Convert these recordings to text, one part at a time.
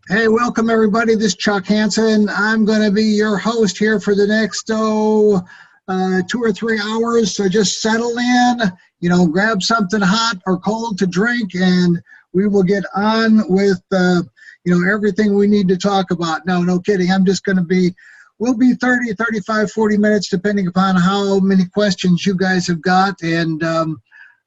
Hey, welcome everybody. This is Chuck Hansen. I'm going to be your host here for the next 2 or 3 hours. So just settle in, grab something hot or cold to drink, and we will get on with everything we need to talk about. No kidding. We'll be 30, 35, 40 minutes, depending upon how many questions you guys have got. And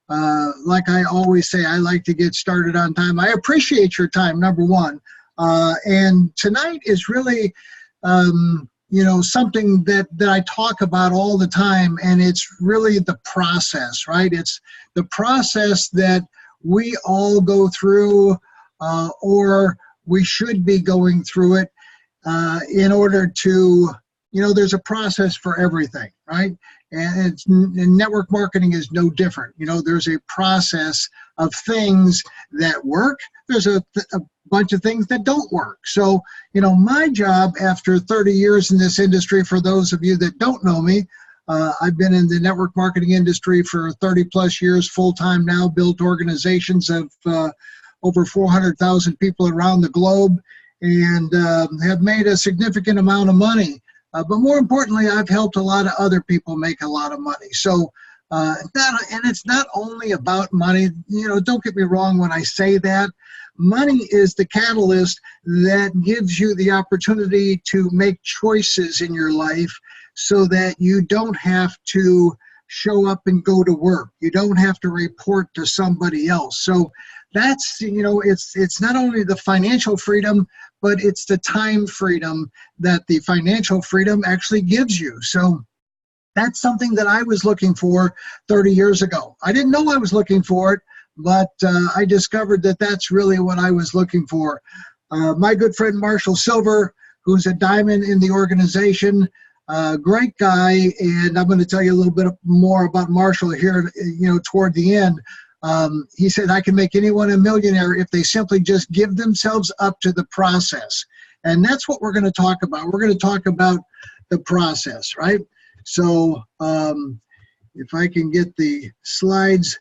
like I always say, I like to get started on time. I appreciate your time, number one. And tonight is really, something that I talk about all the time, and it's really the process, right? It's the process that we all go through, or we should be going through it, in order to, there's a process for everything, right? And network marketing is no different. There's a process of things that work. There's a bunch of things that don't work. So, my job after 30 years in this industry, for those of you that don't know me, I've been in the network marketing industry for 30 plus years, full-time now, built organizations of over 400,000 people around the globe, and have made a significant amount of money. But more importantly, I've helped a lot of other people make a lot of money. So, and it's not only about money. Don't get me wrong when I say that. Money is the catalyst that gives you the opportunity to make choices in your life so that you don't have to show up and go to work. You don't have to report to somebody else. So that's, it's not only the financial freedom, but it's the time freedom that the financial freedom actually gives you. So that's something that I was looking for 30 years ago. I didn't know I was looking for it, but I discovered that that's really what I was looking for. My good friend Marshall Silver, who's a diamond in the organization, great guy, and I'm going to tell you a little bit more about Marshall here, toward the end. He said, I can make anyone a millionaire if they simply just give themselves up to the process. And that's what we're going to talk about. We're going to talk about the process, right? So if I can get the slides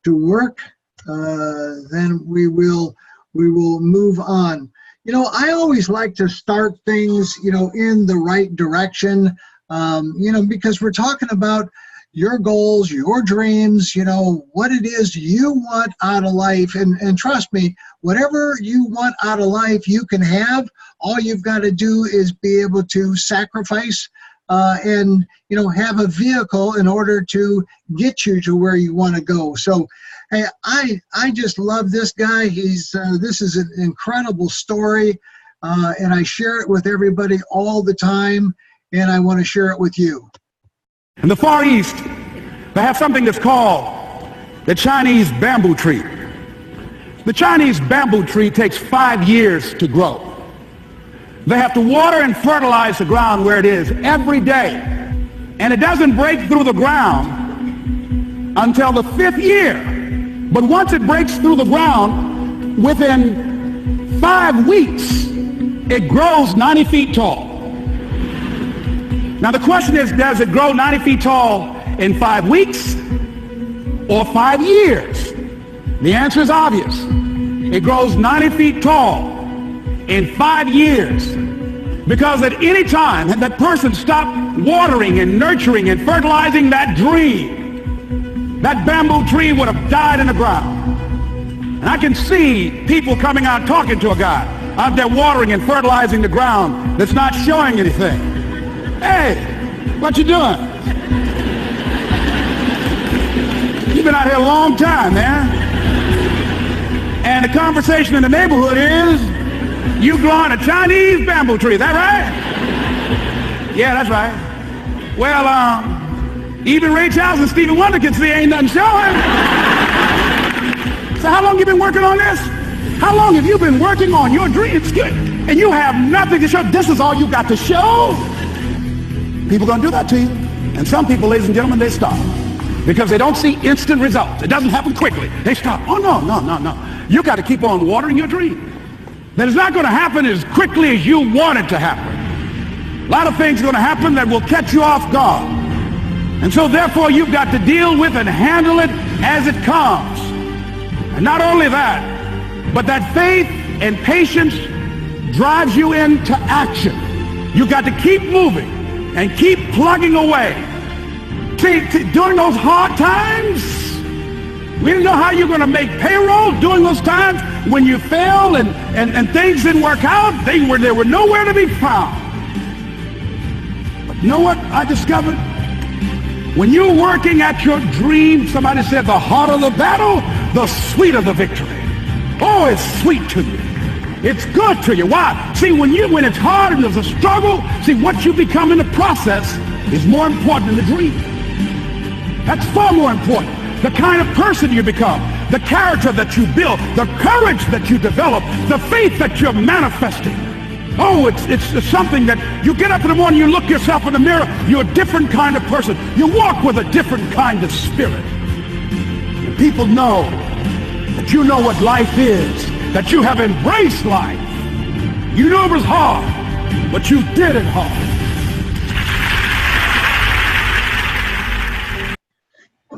to work, then we will move on. I always like to start things, in the right direction, because we're talking about your goals, your dreams, what it is you want out of life. And trust me, whatever you want out of life, you can have. All you've got to do is be able to sacrifice and, have a vehicle in order to get you to where you want to go. So, hey, I just love this guy. This is an incredible story, and I share it with everybody all the time, and I want to share it with you. In the Far East, they have something that's called the Chinese bamboo tree. The Chinese bamboo tree takes 5 years to grow. They have to water and fertilize the ground where it is every day. And it doesn't break through the ground until the 5th year. But once it breaks through the ground, within 5 weeks, it grows 90 feet tall. Now the question is, does it grow 90 feet tall in 5 weeks or 5 years? The answer is obvious. It grows 90 feet tall in 5 years, because at any time had that person stopped watering and nurturing and fertilizing that dream, that bamboo tree would have died in the ground. And I can see people coming out talking to a guy out there watering and fertilizing the ground that's not showing anything. Hey, what you doing? You've been out here a long time, man. And the conversation in the neighborhood is, you growing a Chinese bamboo tree, is that right? Yeah, that's right. Well, even Ray Charles and Stevie Wonder can see ain't nothing showing. So how long you been working on this? How long have you been working on your dreams? And you have nothing to show. This is all you got to show. People gonna do that to you. And some people, ladies and gentlemen, they stop. Because they don't see instant results. It doesn't happen quickly. They stop. Oh, no. You got to keep on watering your dream. That is not going to happen as quickly as you want it to happen. A lot of things are going to happen that will catch you off guard. And so therefore you've got to deal with and handle it as it comes. And not only that, but that faith and patience drives you into action. You got to keep moving and keep plugging away. See, during those hard times, we didn't know how you're going to make payroll. During those times when you fail and things didn't work out, they were nowhere to be found. But you know what I discovered? When you're working at your dream, somebody said the harder the battle, the sweeter the victory. Oh, it's sweet to you. It's good to you. Why? See, when it's hard and there's a struggle, see, what you become in the process is more important than the dream. That's far more important. The kind of person you become, the character that you build, the courage that you develop, the faith that you're manifesting. Oh, it's something that you get up in the morning, you look yourself in the mirror, you're a different kind of person. You walk with a different kind of spirit. And people know that you know what life is, that you have embraced life. You knew it was hard, but you did it hard.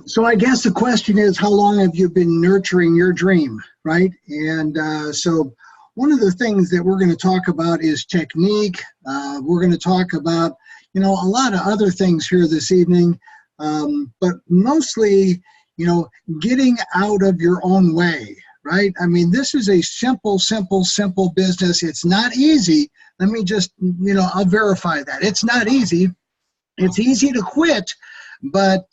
So I guess the question is, how long have you been nurturing your dream, right? And so one of the things that we're going to talk about is technique. We're going to talk about, a lot of other things here this evening, but mostly, getting out of your own way, right? I mean, this is a simple business. It's not easy. Let me just, I'll verify that. It's not easy. It's easy to quit, but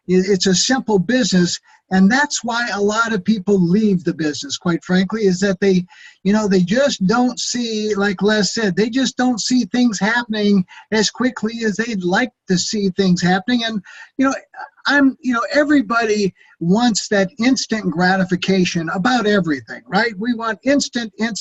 it's a simple business, and that's why a lot of people leave the business, quite frankly, is that they just don't see, like Les said, they just don't see things happening as quickly as they'd like to see things happening. And, everybody wants that instant gratification about everything, right? We want instant. And,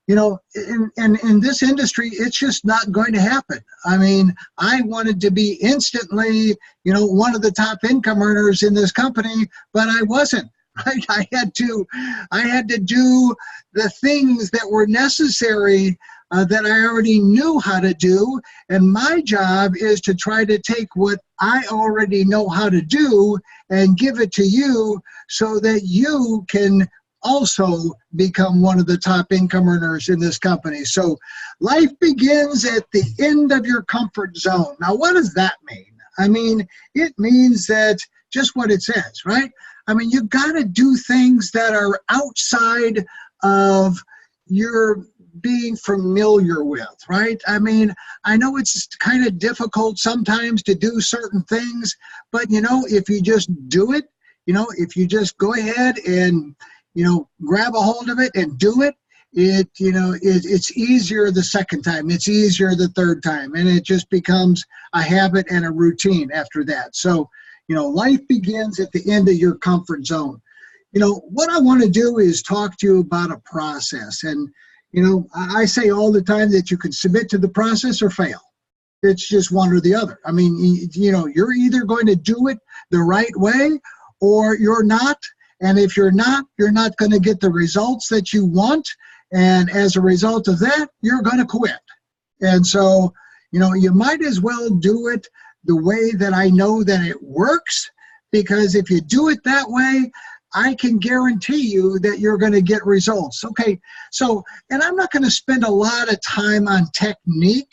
in this industry, it's just not going to happen. I mean, I wanted to be instantly, one of the top income earners in this company, but I wasn't, right? I had to do the things that were necessary that I already knew how to do. And my job is to try to take what I already know how to do and give it to you so that you can also become one of the top income earners in this company. So life begins at the end of your comfort zone. Now, what does that mean? I mean, it means that just what it says, right? I mean, you've got to do things that are outside of your being familiar with, right? I mean, I know it's kind of difficult sometimes to do certain things, but if you just do it, if you just go ahead and grab a hold of it and do it, it's easier the second time, it's easier the third time, and it just becomes a habit and a routine after that. So, life begins at the end of your comfort zone. What I want to do is talk to you about a process. And, I say all the time that you can submit to the process or fail. It's just one or the other. I mean, you're either going to do it the right way or you're not. And if you're not going to get the results that you want. And as a result of that, you're going to quit. And so, you might as well do it the way that I know that it works, because if you do it that way, I can guarantee you that you're going to get results. Okay, so, and I'm not going to spend a lot of time on technique,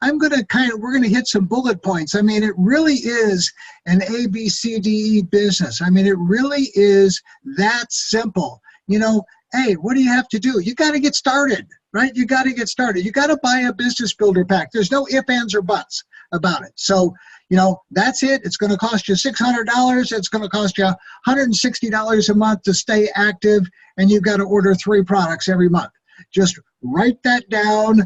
I'm going to we're going to hit some bullet points. I mean, it really is an ABCDE business. I mean, it really is that simple. Hey, what do you have to do? You got to get started, right? You got to get started. You got to buy a business builder pack. There's no ifs, ands, or buts about it. So, that's it. It's going to cost you $600. It's going to cost you $160 a month to stay active, and you've got to order 3 products every month. Just write that down,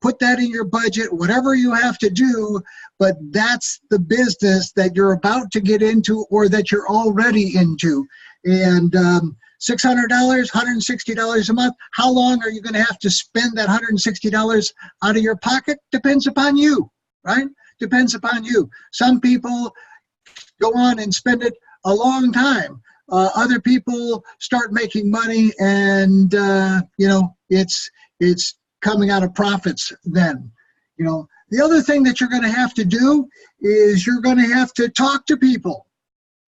put that in your budget, whatever you have to do, but that's the business that you're about to get into or that you're already into. And $600, $160 a month, how long are you going to have to spend that $160 out of your pocket? Depends upon you, right? Depends upon you. Some people go on and spend it a long time. Other people start making money and, it's coming out of profits then. The other thing that you're going to have to do is you're going to have to talk to people.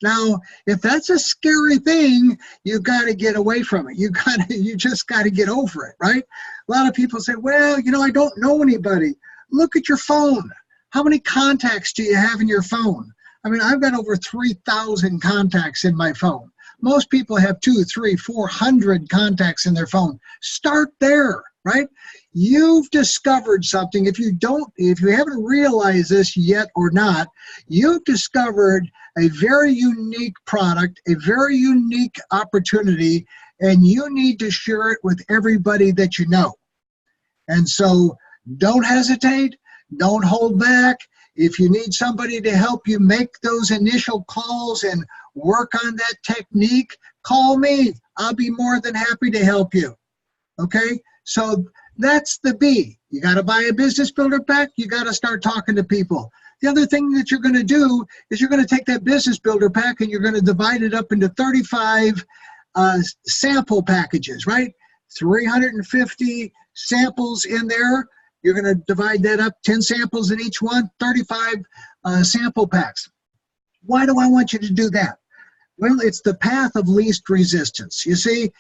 Now, if that's a scary thing, you got to get away from it. You just got to get over it, right? A lot of people say, well, I don't know anybody. Look at your phone. How many contacts do you have in your phone? I mean, I've got over 3,000 contacts in my phone. Most people have 200, 300, 400 contacts in their phone. Start there, right? You've discovered something. If you haven't realized this yet or not, you've discovered a very unique product, a very unique opportunity, and you need to share it with everybody that you know. And so don't hesitate, don't hold back. If you need somebody to help you make those initial calls and work on that technique, call me. I'll be more than happy to help you. Okay? So that's the B. You got to buy a business builder pack. You got to start talking to people. The other thing that you're going to do is you're going to take that business builder pack and you're going to divide it up into 35 sample packages, right? 350 samples in there. You're going to divide that up, 10 samples in each one, 35 sample packs. Why do I want you to do that? Well, it's the path of least resistance. You see,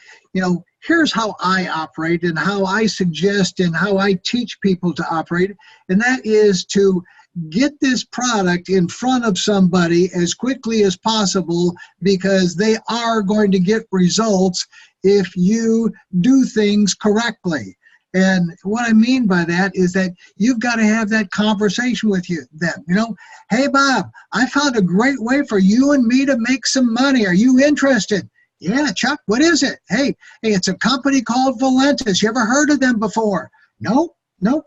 here's how I operate and how I suggest and how I teach people to operate, and that is to get this product in front of somebody as quickly as possible, because they are going to get results if you do things correctly. And what I mean by that is that you've got to have that conversation with them. Hey, Bob, I found a great way for you and me to make some money. Are you interested? Yeah, Chuck, what is it? Hey, it's a company called Valentis. You ever heard of them before? Nope,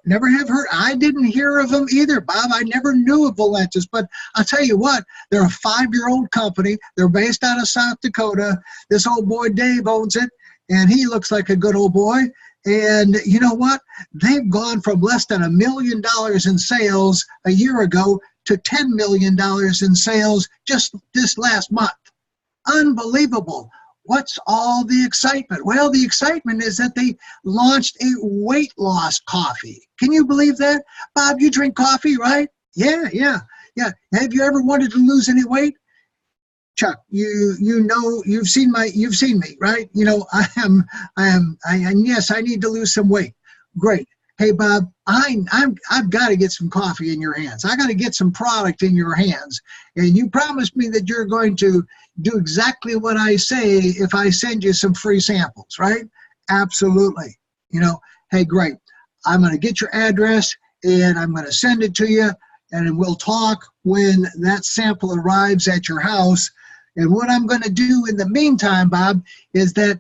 never have heard. I didn't hear of them either, Bob. I never knew of Valentis, but I'll tell you what, they're a 5-year-old company. They're based out of South Dakota. This old boy, Dave, owns it, and he looks like a good old boy. And you know what? They've gone from less than $1 million in sales a year ago to $10 million in sales just this last month. Unbelievable. What's all the excitement? Well, the excitement is that they launched a weight loss coffee. Can you believe that? Bob, you drink coffee, right? Yeah. Have you ever wanted to lose any weight? Chuck, you've seen me, right? Yes, I need to lose some weight. Great. Hey, Bob, I've got to get some coffee in your hands. I got to get some product in your hands. And you promised me that you're going to do exactly what I say if I send you some free samples, right? Absolutely. Hey, great. I'm going to get your address and I'm going to send it to you, and we'll talk when that sample arrives at your house. And what I'm going to do in the meantime, Bob, is that,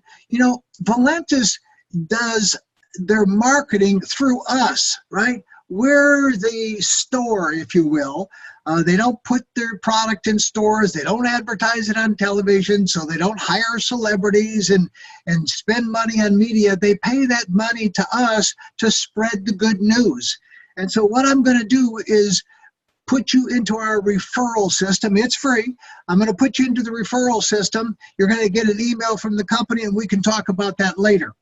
Valentis does their marketing through us, right? We're the store, if you will. They don't put their product in stores. They don't advertise it on television, so they don't hire celebrities and spend money on media. They pay that money to us to spread the good news. And so what I'm going to do is put you into our referral system. It's free. I'm going to put you into the referral system. You're going to get an email from the company, and we can talk about that later.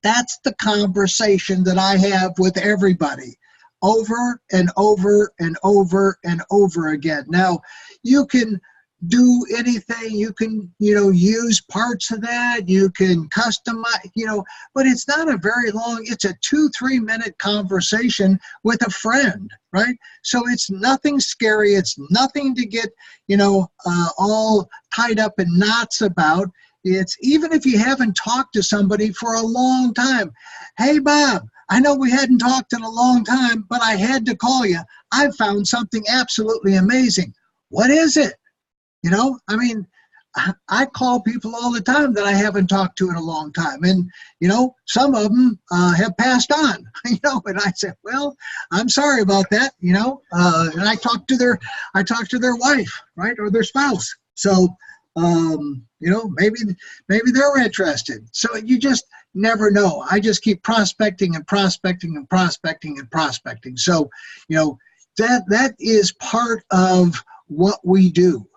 That's the conversation that I have with everybody over and over and over and over again. Now, you can do anything. You can, use parts of that. You can customize, but it's not a very long, it's a 2-3 minute conversation with a friend, right? So it's nothing scary. It's nothing to get, all tied up in knots about. It's even if you haven't talked to somebody for a long time. Hey, Bob, I know we hadn't talked in a long time, but I had to call you. I found something absolutely amazing. What is it? I call people all the time that I haven't talked to in a long time. And, some of them have passed on, and I said, well, I'm sorry about that, and I talked to their wife, right, or their spouse. So, maybe they're interested. So you just never know. I just keep prospecting and prospecting and prospecting and prospecting. So, that is part of what we do.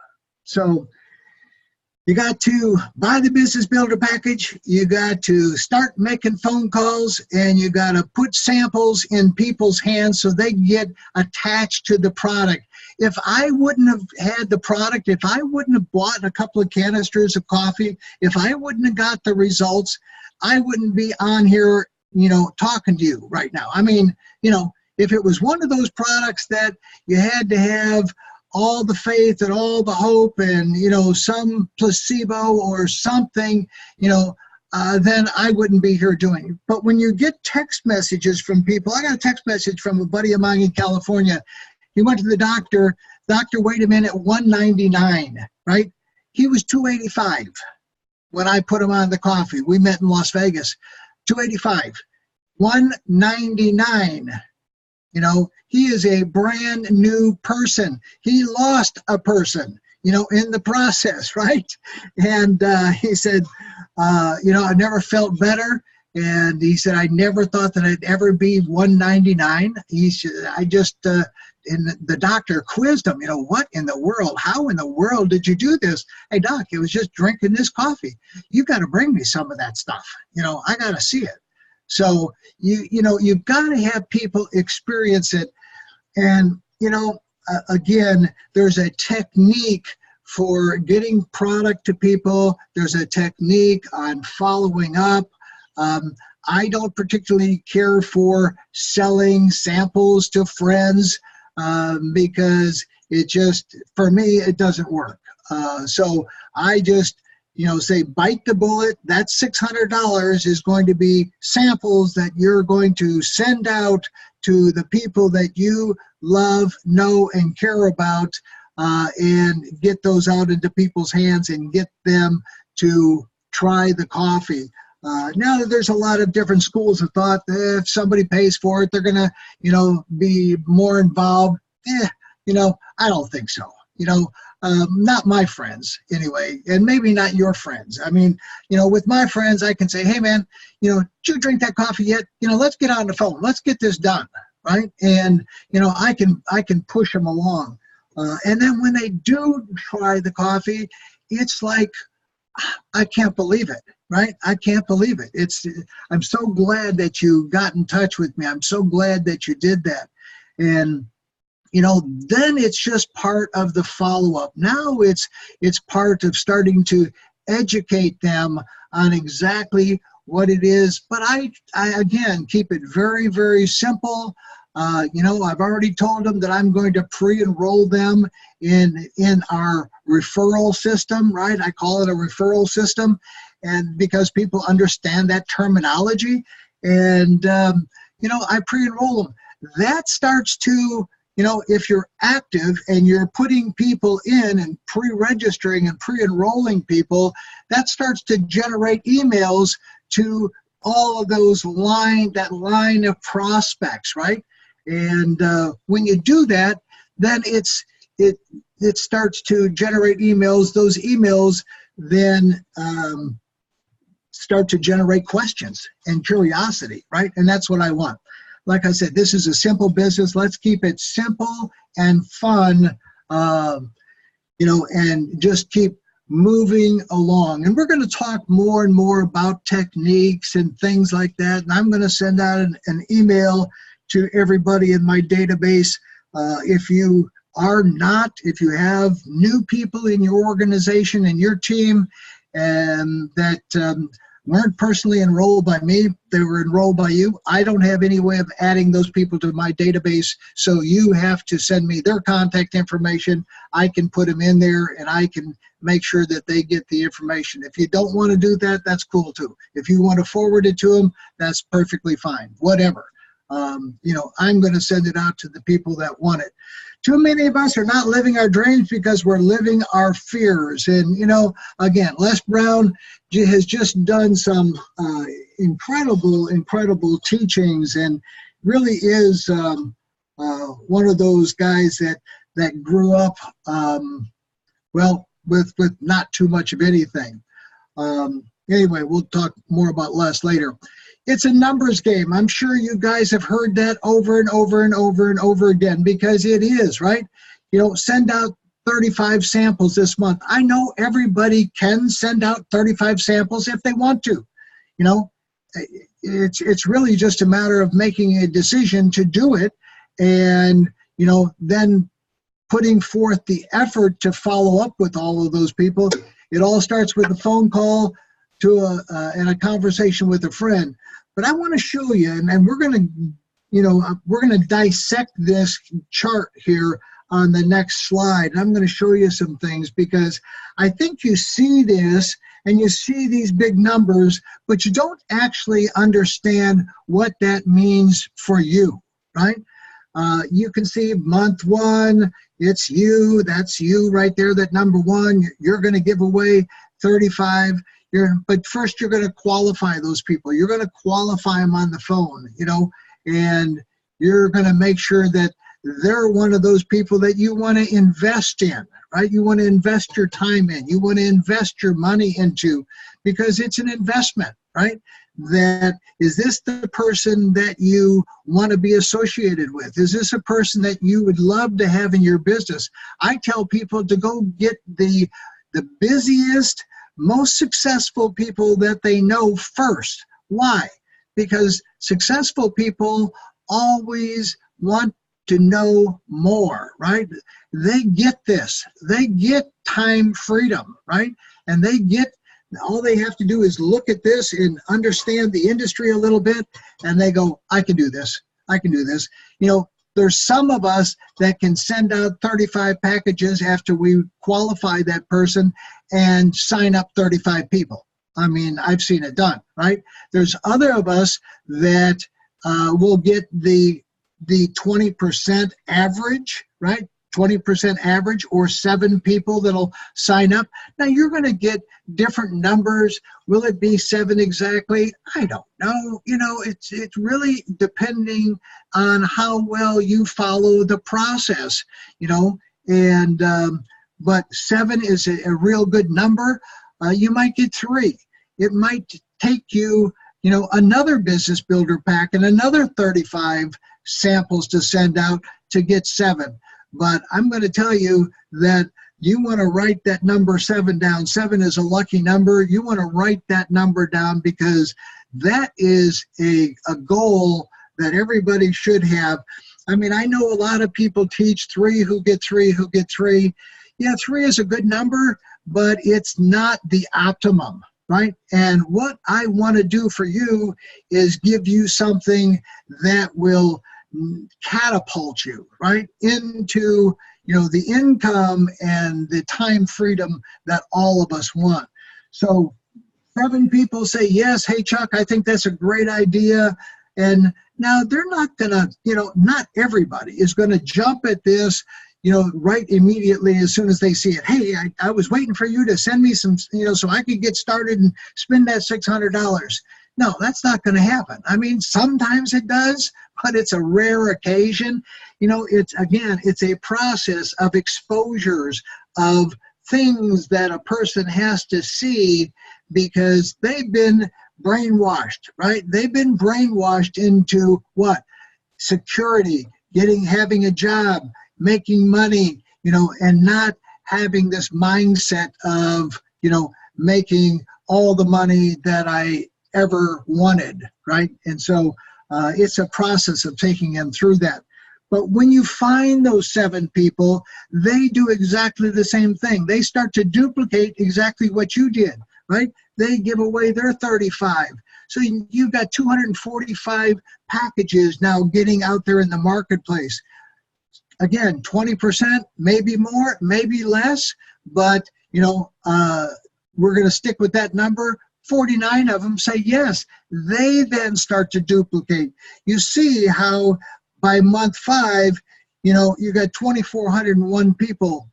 So You got to buy the business builder package, you got to start making phone calls, and you got to put samples in people's hands so they get attached to the product. If I wouldn't have had the product, if I wouldn't have bought a couple of canisters of coffee, if I wouldn't have got the results, I wouldn't be on here, talking to you right now. I mean, if it was one of those products that you had to have all the faith and all the hope and, some placebo or something, then I wouldn't be here doing it. But when you get text messages from people, I got a text message from a buddy of mine in California. He went to the doctor. Doctor weighed him in at 199, right? He was 285 when I put him on the coffee. We met in Las Vegas. 285, 199. He is a brand new person. He lost a person, in the process, right? And he said, I never felt better. And he said, I never thought that I'd ever be 199. He said, and the doctor quizzed him, what in the world, how in the world did you do this? Hey, doc, it was just drinking this coffee. You got to bring me some of that stuff. I got to see it. So, you've got to have people experience it. And, again, there's a technique for getting product to people. There's a technique on following up. I don't particularly care for selling samples to friends because it just, for me, it doesn't work. So I just, say bite the bullet. That $600 is going to be samples that you're going to send out to the people that you love, know, and care about, and get those out into people's hands and get them to try the coffee. Now there's a lot of different schools of thought that if somebody pays for it, they're going to, be more involved. I don't think so. Not my friends anyway, and maybe not your friends. I mean, with my friends, I can say, hey man, did you drink that coffee yet? Let's get on the phone. Let's get this done, right? And, I can push them along. And then when they do try the coffee, it's like, I can't believe it, right? I can't believe it. I'm so glad that you got in touch with me. I'm so glad that you did that. And, then it's just part of the follow-up. Now it's part of starting to educate them on exactly what it is. But I again, keep it very, very simple. I've already told them that I'm going to pre-enroll them in our referral system, right? I call it a referral system, and because people understand that terminology, and I pre-enroll them. That starts to, if you're active and you're putting people in and pre-registering and pre-enrolling people, that starts to generate emails to all of that line of prospects, right? And when you do that, then it starts to generate emails. Those emails then start to generate questions and curiosity, right? And that's what I want. Like I said, this is a simple business. Let's keep it simple and fun, and just keep moving along. And we're going to talk more and more about techniques and things like that. And I'm going to send out an email to everybody in my database. If you have new people in your organization and your team and that weren't personally enrolled by me, they were enrolled by you, I don't have any way of adding those people to my database, so you have to send me their contact information. I can put them in there and I can make sure that they get the information. If you don't want to do that, that's cool too. If you want to forward it to them, that's perfectly fine, whatever. I'm going to send it out to the people that want it. Too many of us are not living our dreams because we're living our fears. And, again, Les Brown has just done some incredible teachings, and really is one of those guys that grew up, with not too much of anything. Anyway, we'll talk more about Les later. It's a numbers game. I'm sure you guys have heard that over and over and over and over again, because it is, right? Send out 35 samples this month. I know everybody can send out 35 samples if they want to. You know, it's really just a matter of making a decision to do it, and, you know, then putting forth the effort to follow up with all of those people. It all starts with a phone call to and a conversation with a friend. But I want to show you, and we're going to, you know, we're going to dissect this chart here on the next slide. I'm going to show you some things, because I think you see this and you see these big numbers, but you don't actually understand what that means for you, right? You can see month one, it's you, that's you right there, that number one. You're going to give away 35. But first you're going to qualify those people. You're going to qualify them on the phone, you know, and you're going to make sure that they're one of those people that you want to invest in, right? You want to invest your time in. You want to invest your money into, because it's an investment, right? That, is this the person that you want to be associated with? Is this a person that you would love to have in your business? I tell people to go get the busiest, most successful people that they know first. Why? Because successful people always want to know more, right? They get this. They get time freedom, right? And they get, all they have to do is look at this and understand the industry a little bit, and they go, I can do this. I can do this. You know, there's some of us that can send out 35 packages after we qualify that person and sign up 35 people. I mean, I've seen it done, right? There's other of us that will get the 20% average, right? 20% average, or 7 people that'll sign up. Now you're going to get different numbers. Will it be 7 exactly? I don't know. You know, it's really depending on how well you follow the process, you know, and but 7 is a real good number. You might get 3. It might take you, you know, another business builder pack and another 35 samples to send out to get 7. But I'm going to tell you that you want to write that number 7 down. 7 is a lucky number. You want to write that number down, because that is a goal that everybody should have. I mean, I know a lot of people teach 3 who get 3 who get 3. Yeah, 3 is a good number, but it's not the optimum, right? And what I want to do for you is give you something that will catapult you right into, you know, the income and the time freedom that all of us want. So 7 people say yes. Hey Chuck, I think that's a great idea. And now they're not gonna, you know, not everybody is gonna jump at this, you know, right immediately as soon as they see it. Hey, I was waiting for you to send me some, you know, so I could get started and spend that $600. No, that's not going to happen. I mean, sometimes it does, but it's a rare occasion. You know, it's, again, it's a process of exposures, of things that a person has to see, because they've been brainwashed, right? They've been brainwashed into what? Security, having a job, making money, you know, and not having this mindset of, you know, making all the money that I ever wanted, right? And so it's a process of taking them through that. But when you find those 7 people, they do exactly the same thing. They start to duplicate exactly what you did, right? They give away their 35. So you've got 245 packages now getting out there in the marketplace. Again, 20%, maybe more, maybe less, but, you know, we're going to stick with that number. 49 of them say yes. They then start to duplicate. You see how by month 5, you know, you got 2,401 people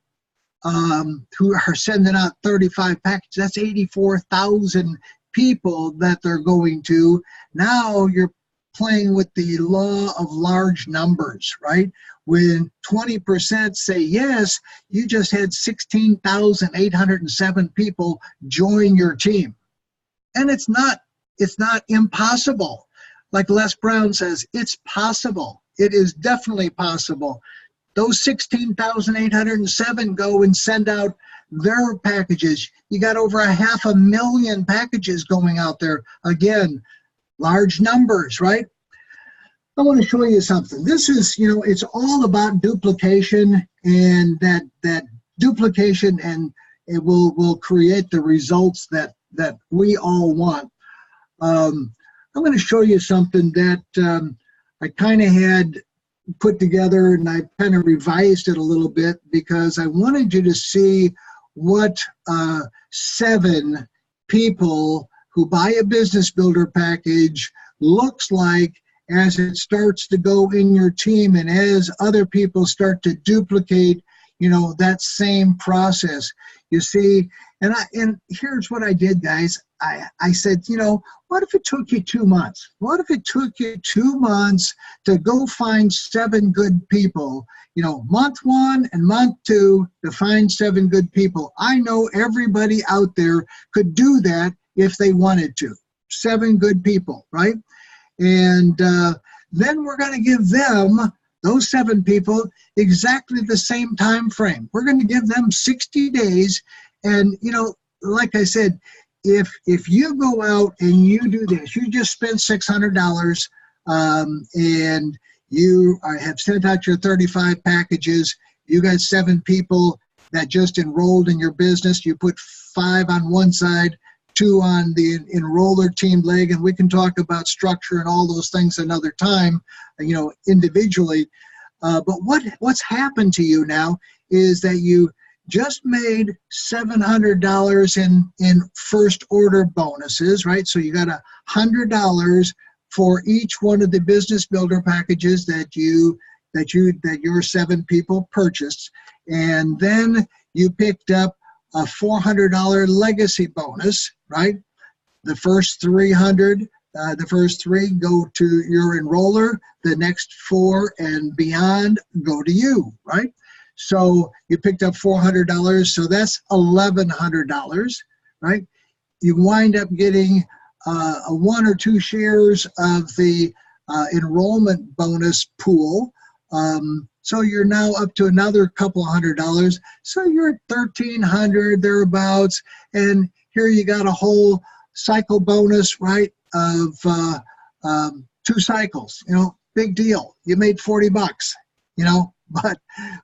who are sending out 35 packages. That's 84,000 people that they're going to. Now you're playing with the law of large numbers, right? When 20% say yes, you just had 16,807 people join your team. And it's not impossible. Like Les Brown says, it's possible. It is definitely possible. those 16,807 go and send out their packages. You got over 500,000 packages going out there. Again, large numbers, right? I want to show you something. This is, it's all about duplication, and that duplication, and it will create the results that we all want. I'm going to show you something that I kind of had put together, and I kind of revised it a little bit because I wanted you to see what 7 people who buy a business builder package looks like as it starts to go in your team, and as other people start to duplicate, that same process. You see, and here's what I did, guys. I said, what if it took you 2 months? What if it took you 2 months to go find 7 good people? Month 1 and month 2 to find 7 good people. I know everybody out there could do that if they wanted to. 7 good people, right? And then we're going to give them, those 7 people, exactly the same time frame. We're going to give them 60 days. And, like I said, if you go out and you do this, you just spend $600 and you have sent out your 35 packages, you got 7 people that just enrolled in your business, you put 5 on one side, 2 on the enroller team leg, and we can talk about structure and all those things another time, individually. But what's happened to you now is that you just made $700 in first order bonuses, right? So you got $100 for each one of the business builder packages that your 7 people purchased, and then you picked up a $400 legacy bonus, right? The first 300, the first 3 go to your enroller. The next 4 and beyond go to you, right? So you picked up $400, so that's $1,100, right? You wind up getting 1 or 2 shares of the enrollment bonus pool. So you're now up to another couple $100. So you're at $1,300 thereabouts, and here you got a whole cycle bonus, right? Of 2 cycles. Big deal. You made $40,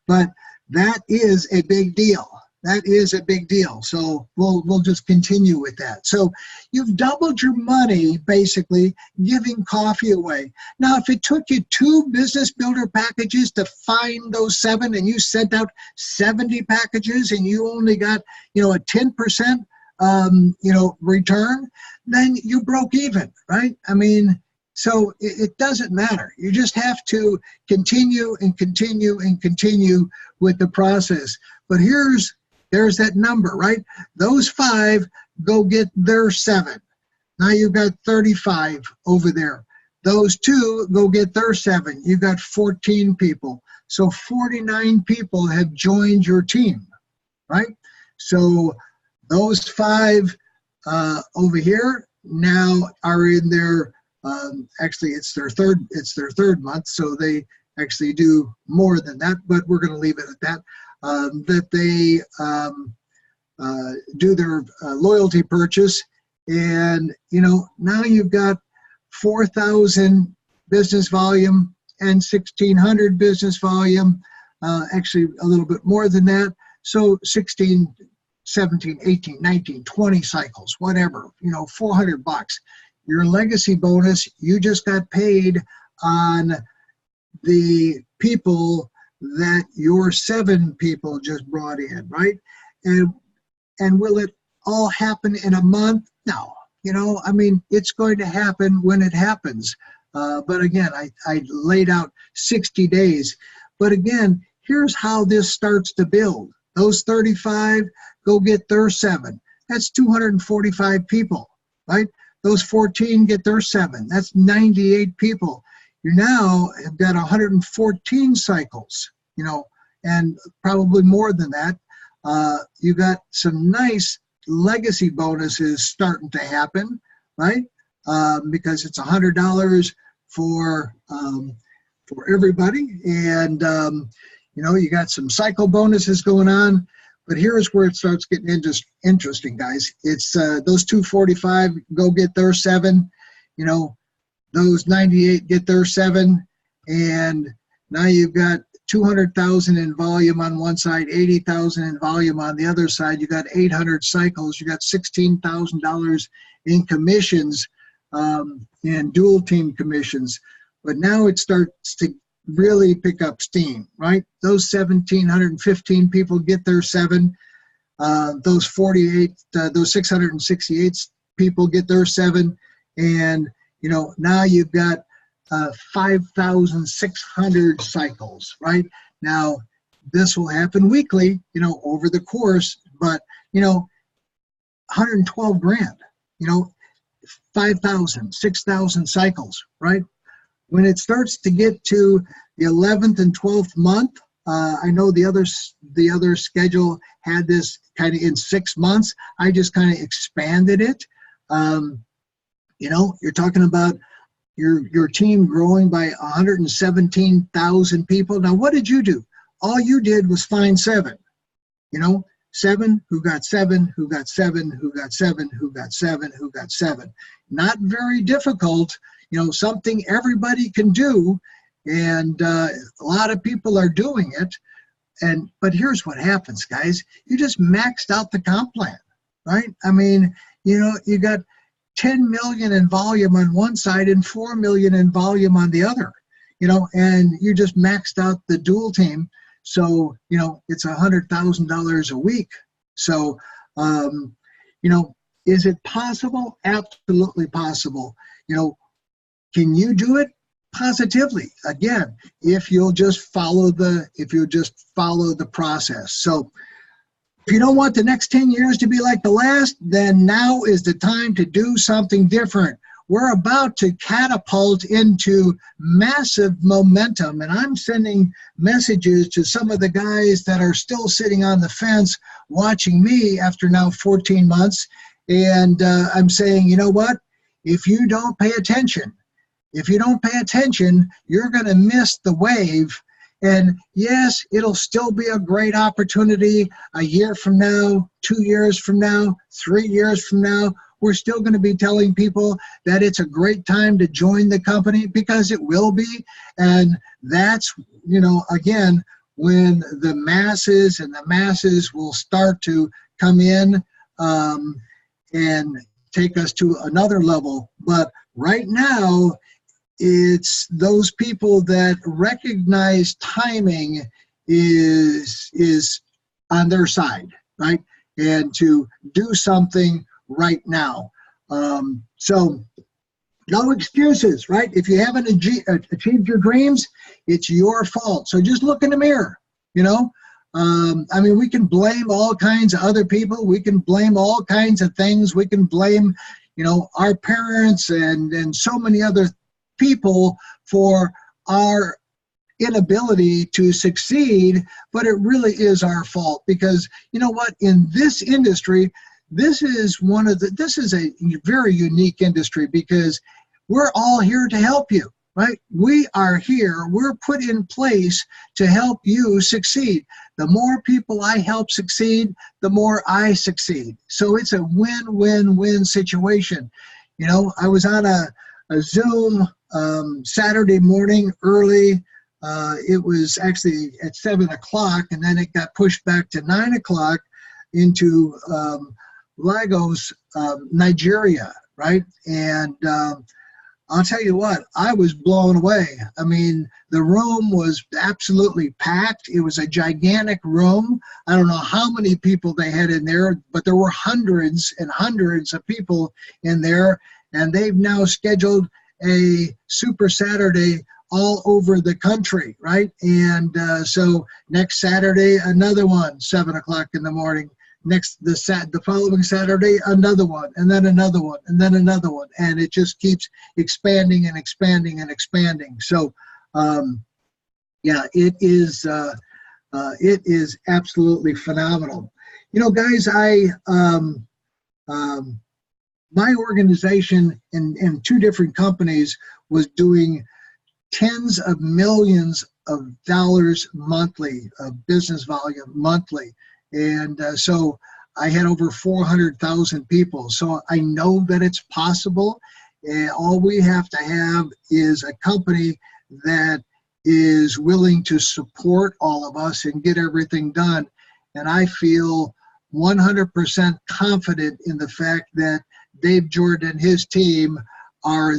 but that is a big deal. That is a big deal. So we'll just continue with that. So you've doubled your money basically giving coffee away. Now, if it took you 2 business builder packages to find those 7, and you sent out 70 packages and you only got, a 10% return, then you broke even, right? I mean, so it doesn't matter. You just have to continue and continue and continue with the process. But there's that number, right? Those 5 go get their 7. Now you've got 35 over there. Those 2 go get their 7. You've got 14 people. So 49 people have joined your team, right? So those 5 over here now are in their, actually it's their third month, so they actually do more than that, but we're going to leave it at that. That they do their loyalty purchase, and now you've got 4,000 business volume and 1,600 business volume, actually a little bit more than that. So 16, 17, 18, 19, 20 cycles, whatever, $400. Your legacy bonus, you just got paid on the people that your 7 people just brought in, right? And will it all happen in a month? No. I mean, it's going to happen when it happens. But again, I laid out 60 days. But again, here's how this starts to build. Those 35 go get their 7. That's 245 people, right? Those 14 get their 7. That's 98 people. You now have got 114 cycles, and probably more than that. You got some nice legacy bonuses starting to happen, right? Because it's $100 for everybody, and You know, you got some cycle bonuses going on, but here's where it starts getting interesting, guys. It's those 245 go get their 7, you know, those 98 get their 7, and now you've got 200,000 in volume on one side, 80,000 in volume on the other side. You got 800 cycles. You got $16,000 in commissions, and dual team commissions. But now it starts to really pick up steam, right? Those 1,715 people get their 7. Those 668 people get their 7, and you know, now you've got 5,600 cycles, right? Now, this will happen weekly, you know, over the course, but, you know, 112 grand, you know, 5,000, 6,000 cycles, right? When it starts to get to the 11th and 12th month, I know the other schedule had this kind of in 6 months. I just kind of expanded it. You know, you're talking about your team growing by 117,000 people. Now, what did you do? All you did was find 7. You know, 7 who got 7, who got 7, who got 7, who got 7, who got 7. Not very difficult. You know, something everybody can do, and a lot of people are doing it. But here's what happens, guys. You just maxed out the comp plan, right? I mean, you know, you got 10 million in volume on one side and 4 million in volume on the other, you know, and you just maxed out the dual team. So, you know, it's $100,000 a week. So, you know, is it possible? Absolutely possible. You know, can you do it? Positively. Again, if you'll just follow the process. So, if you don't want the next 10 years to be like the last, then now is the time to do something different. We're about to catapult into massive momentum, and I'm sending messages to some of the guys that are still sitting on the fence watching me after now 14 months, and I'm saying, you know what? If you don't pay attention, you're going to miss the wave. And yes, it'll still be a great opportunity a year from now, 2 years from now, 3 years from now. We're still going to be telling people that it's a great time to join the company, because it will be. And that's, you know, again, when the masses will start to come in and take us to another level. But right now, it's those people that recognize timing is on their side, right? And to do something right now. So no excuses, right? If you haven't achieved your dreams, it's your fault. So just look in the mirror, you know? I mean, we can blame all kinds of other people. We can blame all kinds of things. We can blame, you know, our parents and so many other people for our inability to succeed, but it really is our fault, because you know what, in this industry, this is a very unique industry, because we're all here to help you, right? We are here, we're put in place to help you succeed. The more people I help succeed, the more I succeed. So it's a win-win-win situation. You know, I was on a Zoom Saturday morning early. It was actually at 7 o'clock, and then it got pushed back to 9 o'clock into Lagos, Nigeria, right? And I'll tell you what, I was blown away. I mean, the room was absolutely packed. It was a gigantic room. I don't know how many people they had in there, but there were hundreds and hundreds of people in there, and they've now scheduled a Super Saturday all over the country, right? And so next Saturday, another one, 7 o'clock in the morning. The following Saturday, another one, and then another one, and then another one, and it just keeps expanding and expanding and expanding. So, yeah, it is absolutely phenomenal. You know, guys, my organization in 2 different companies was doing tens of millions of dollars monthly, of business volume monthly. And so I had over 400,000 people. So I know that it's possible. And all we have to have is a company that is willing to support all of us and get everything done. And I feel 100% confident in the fact that Dave Jordan and his team are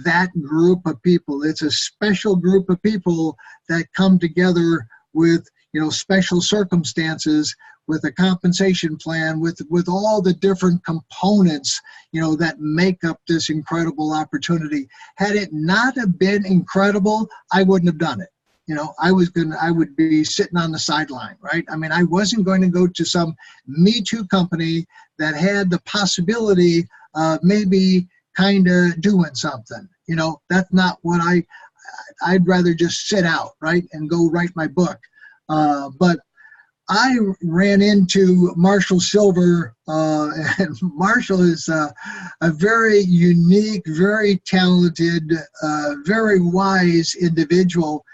that group of people. It's a special group of people that come together with, special circumstances, with a compensation plan, with all the different components, that make up this incredible opportunity. Had it not have been incredible, I wouldn't have done it. I would be sitting on the sideline, right? I mean, I wasn't going to go to some Me Too company that had the possibility of maybe kind of doing something. That's not what I'd rather just sit out, right, and go write my book. But I ran into Marshall Silver, and Marshall is a very unique, very talented, very wise individual.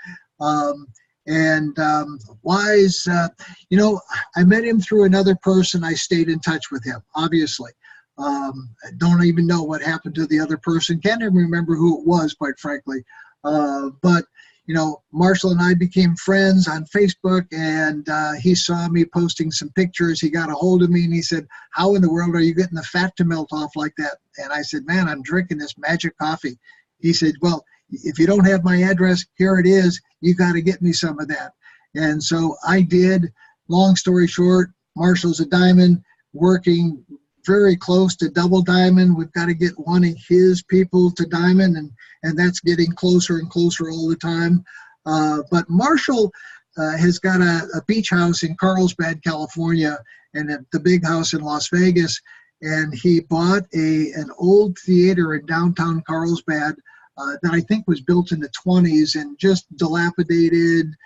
Wise, I met him through another person. I stayed in touch with him, obviously. I don't even know what happened to the other person. Can't even remember who it was, quite frankly. But Marshall and I became friends on Facebook, and he saw me posting some pictures. He got a hold of me and he said, "How in the world are you getting the fat to melt off like that?" And I said, "Man, I'm drinking this magic coffee." He said, "Well, if you don't have my address, here it is. You got to get me some of that." And so I did. Long story short, Marshall's a diamond, working very close to double diamond. We've got to get one of his people to diamond, and that's getting closer and closer all the time. But Marshall has got a beach house in Carlsbad, California, and the big house in Las Vegas. And he bought an old theater in downtown Carlsbad that I think was built in the 20s and just dilapidated,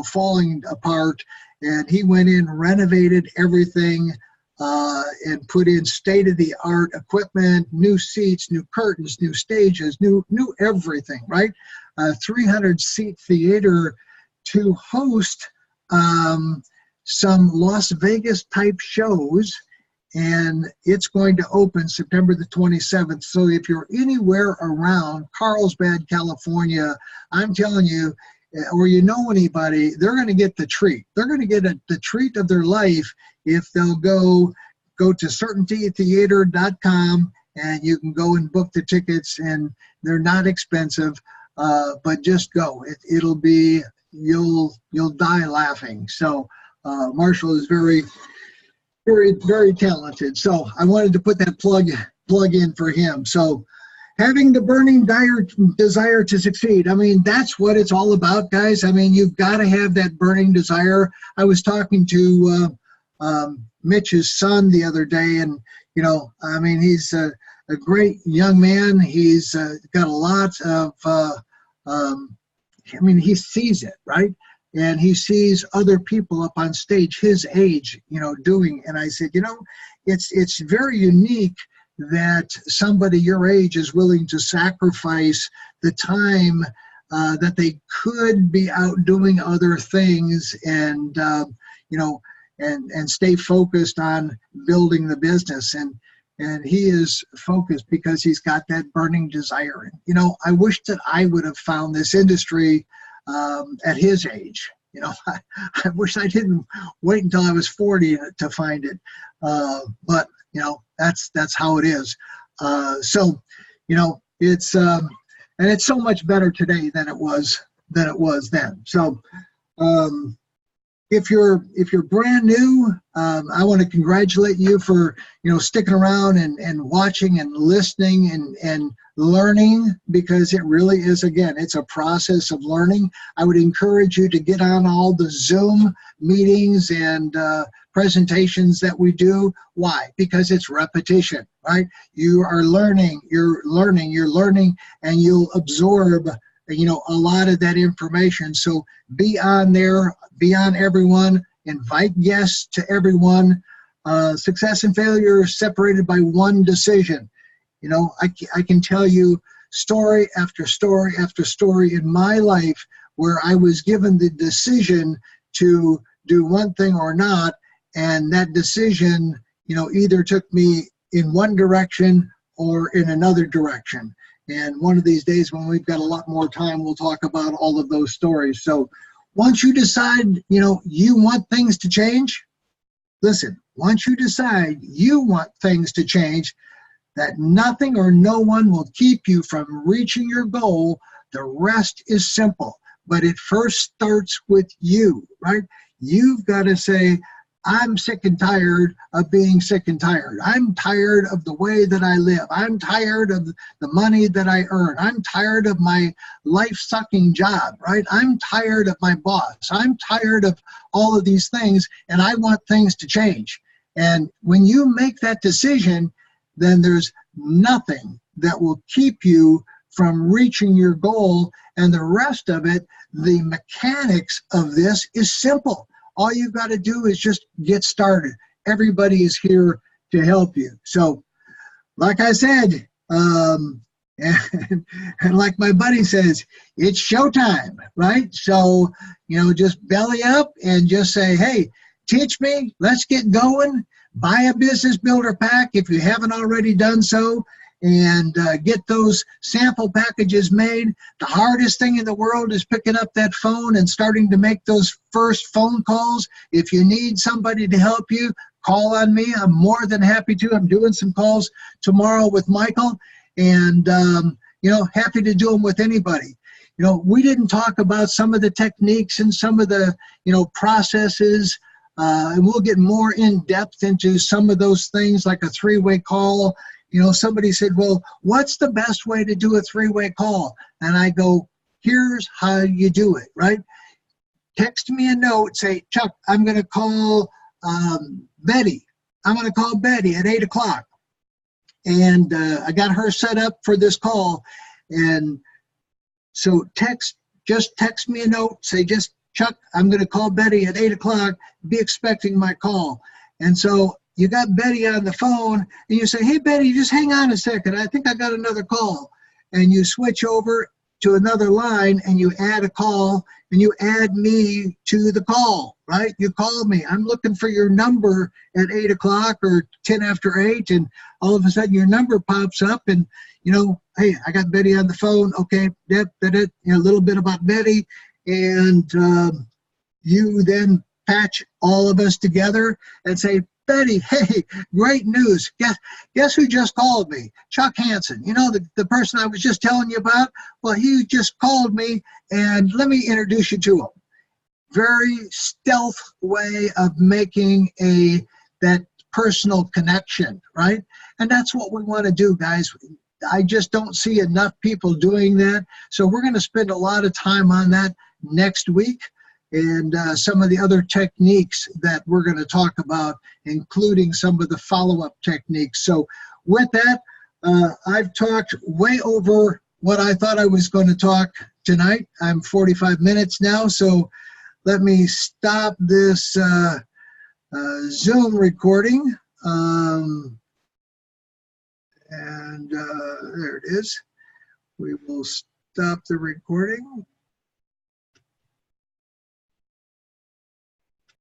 falling apart. And he went in, renovated everything, and put in state-of-the-art equipment, new seats, new curtains, new stages, new everything, right? 300-seat theater to host some Las Vegas-type shows, and it's going to open September the 27th. So if you're anywhere around Carlsbad, California, I'm telling you, or anybody, they're going to get the treat. They're going to get the treat of their life if they'll go to certaintytheater.com, and you can go and book the tickets, and they're not expensive, but just go. It'll be, you'll die laughing. So Marshall is very, very, very talented. So I wanted to put that plug in for him. So having the burning desire to succeed. I mean, that's what it's all about, guys. I mean, you've got to have that burning desire. I was talking to Mitch's son the other day, and, he's a great young man. He's got a lot of, he sees it, right? And he sees other people up on stage his age, doing. And I said, it's very unique that somebody your age is willing to sacrifice the time that they could be out doing other things, and and stay focused on building the business. And he is focused because he's got that burning desire. I wish that I would have found this industry at his age. I wish I didn't wait until I was 40 to find it. But that's how it is. So it's and it's so much better today than it was then. So if you're brand new, I want to congratulate you for sticking around and watching and listening and learning, because it really is, again, it's a process of learning. I would encourage you to get on all the Zoom meetings and presentations that we do. Why? Because it's repetition, right? You are learning, you're learning, and you'll absorb a lot of that information. So be on there, be on everyone, invite guests to everyone. Success and failure are separated by one decision. I can tell you story after story after story in my life where I was given the decision to do one thing or not, and that decision, either took me in one direction or in another direction. And one of these days when we've got a lot more time, we'll talk about all of those stories. So once you decide, you want things to change, listen, once you decide you want things to change, that nothing or no one will keep you from reaching your goal. The rest is simple, but it first starts with you, right? You've got to say, I'm sick and tired of being sick and tired. I'm tired of the way that I live. I'm tired of the money that I earn. I'm tired of my life-sucking job, right? I'm tired of my boss. I'm tired of all of these things, and I want things to change. And when you make that decision, then there's nothing that will keep you from reaching your goal. And the rest of it, the mechanics of this is simple. All you've got to do is just get started. Everybody is here to help you. So, like I said, and like my buddy says, it's showtime, right? So, just belly up and just say, hey, teach me, let's get going. Buy a business builder pack if you haven't already done so, and get those sample packages made. The hardest thing in the world is picking up that phone and starting to make those first phone calls. If you need somebody to help you, call on me. I'm more than happy to. I'm doing some calls tomorrow with Michael, and happy to do them with anybody. We didn't talk about some of the techniques and some of the processes, and we'll get more in depth into some of those things, like a three-way call. Somebody said, well, what's the best way to do a three-way call? And I go, here's how you do it, right? Text me a note, say, Chuck, I'm going to call Betty. I'm going to call Betty at 8 o'clock. And I got her set up for this call. And so just text me a note, say, Chuck, I'm going to call Betty at 8 o'clock. Be expecting my call. And so you got Betty on the phone, and you say, hey, Betty, just hang on a second. I think I got another call. And you switch over to another line, and you add a call, and you add me to the call, right? You call me. I'm looking for your number at 8 o'clock or 10 after 8, and all of a sudden your number pops up, and, hey, I got Betty on the phone. Okay, a little bit about Betty, and you then patch all of us together and say, Betty, hey, great news. Guess who just called me? Chuck Hansen. The person I was just telling you about? Well, he just called me, and let me introduce you to him. Very stealth way of making that personal connection, right? And that's what we want to do, guys. I just don't see enough people doing that. So we're going to spend a lot of time on that next week, and some of the other techniques that we're going to talk about, including some of the follow-up techniques. So with that, I've talked way over what I thought I was going to talk tonight. I'm 45 minutes now, so let me stop this Zoom recording. There it is. We will stop the recording.